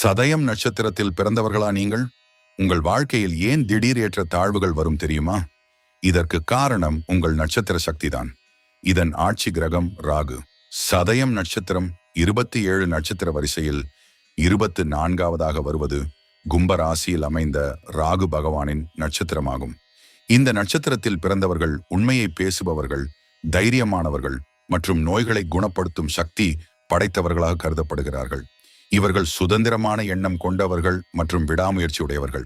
சதயம் நட்சத்திரத்தில் பிறந்தவர்களா நீங்கள்? உங்கள் வாழ்க்கையில் ஏன் திடீர் ஏற்ற தாழ்வுகள் வரும் தெரியுமா? இதற்கு காரணம் உங்கள் நட்சத்திர சக்திதான். இதன் ஆட்சி கிரகம் ராகு. சதயம் நட்சத்திரம் 27 நட்சத்திர வரிசையில் 24வதாக வருவது கும்ப ராசியில் அமைந்த ராகு பகவானின் நட்சத்திரமாகும். இந்த நட்சத்திரத்தில் பிறந்தவர்கள் உண்மையை பேசுபவர்கள், தைரியமானவர்கள் மற்றும் நோய்களை குணப்படுத்தும் சக்தி படைத்தவர்களாக கருதப்படுகிறார்கள். இவர்கள் சுதந்திரமான எண்ணம் கொண்டவர்கள் மற்றும் விடாமுயற்சி உடையவர்கள்.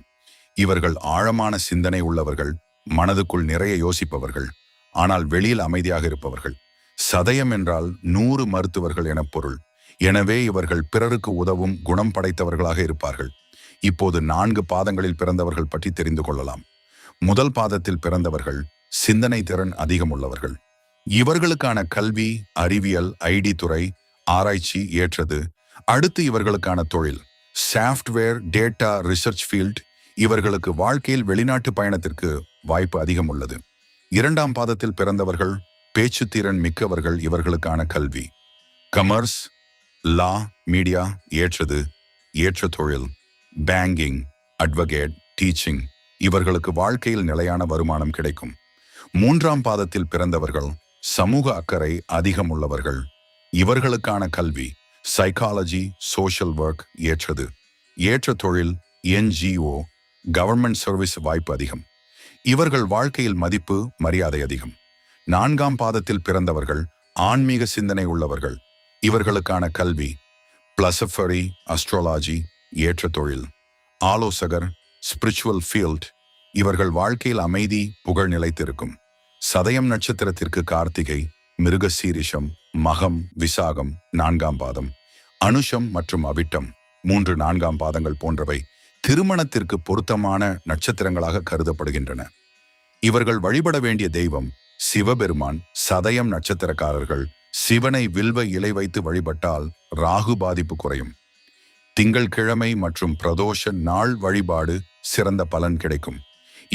இவர்கள் ஆழமான சிந்தனை உள்ளவர்கள், மனதுக்குள் நிறைய யோசிப்பவர்கள், ஆனால் வெளியில் அமைதியாக இருப்பவர்கள். சதயம் என்றால் 100 மருத்துவர்கள் என பொருள். எனவே இவர்கள் பிறருக்கு உதவும் குணம் படைத்தவர்களாக இருப்பார்கள். இப்போது 4 பாதங்களில் பிறந்தவர்கள் பற்றி தெரிந்து கொள்ளலாம். முதல் பாதத்தில் பிறந்தவர்கள் சிந்தனை திறன் அதிகம் உள்ளவர்கள். இவர்களுக்கான கல்வி, அறிவியல், ஐடி துறை, ஆராய்ச்சி ஏற்றது. அடுத்து இவர்களுக்கான தொழில் சாஃப்ட்வேர், டேட்டா ரிசர்ச் ஃபீல்ட். இவர்களுக்கு வாழ்க்கையில் வெளிநாட்டு பயணத்திற்கு வாய்ப்பு அதிகம் உள்ளது. 2ஆம் பாதத்தில் பிறந்தவர்கள் பேச்சு திறன் மிக்கவர்கள். இவர்களுக்கான கல்வி கமர்ஸ், லா, மீடியா ஏற்றது. ஏற்ற தொழில் பேங்கிங், அட்வொகேட், டீச்சிங். இவர்களுக்கு வாழ்க்கையில் நிலையான வருமானம் கிடைக்கும். 3ஆம் பாதத்தில் பிறந்தவர்கள் சமூக அக்கறை அதிகம் உள்ளவர்கள். இவர்களுக்கான கல்வி சைக்காலஜி, சோஷியல் ஒர்க் ஏற்றது. ஏற்ற தொழில் NGO, கவர்மெண்ட் சர்வீஸ் வாய்ப்பு அதிகம். இவர்கள் வாழ்க்கையில் மதிப்பு, மரியாதை அதிகம். 4ஆம் பாதத்தில் பிறந்தவர்கள் ஆன்மீக சிந்தனை உள்ளவர்கள். இவர்களுக்கான கல்வி பிலசபரி, அஸ்ட்ராலஜி ஏற்ற தொழில். ஆலோசகர், ஸ்பிரிச்சுவல் ஃபீல்ட். இவர்கள் வாழ்க்கையில் அமைதி, புகழ் நிலைத்திருக்கும். சதயம் நட்சத்திரத்திற்கு கார்த்திகை, மிருகசீரிஷம், மகம், விசாகம் 4ஆம் பாதம், அனுஷம் மற்றும் அவிட்டம் 3, 4ஆம் பாதங்கள் போன்றவை திருமணத்திற்கு பொருத்தமான நட்சத்திரங்களாக கருதப்படுகின்றன. இவர்கள் வழிபட வேண்டிய தெய்வம் சிவபெருமான். சதயம் நட்சத்திரக்காரர்கள் சிவனை வில்வ இலை வைத்து வழிபட்டால் ராகு பாதிப்பு குறையும். திங்கள்கிழமை மற்றும் பிரதோஷ நாள் வழிபாடு சிறந்த பலன் கிடைக்கும்.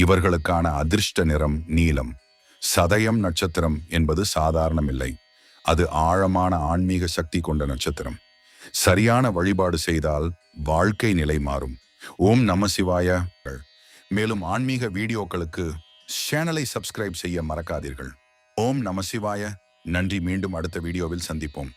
இவர்களுக்கான அதிர்ஷ்ட நிறம் நீலம். சதயம் நட்சத்திரம் என்பது சாதாரணமில்லை. அது ஆழமான ஆன்மீக சக்தி கொண்ட நட்சத்திரம். சரியான வழிபாடு செய்தால் வாழ்க்கை நிலை மாறும். ஓம் நம சிவாய. மேலும் ஆன்மீக வீடியோக்களுக்கு சேனலை சப்ஸ்கிரைப் செய்ய மறக்காதீர்கள். ஓம் நம சிவாய. நன்றி. மீண்டும் அடுத்த வீடியோவில் சந்திப்போம்.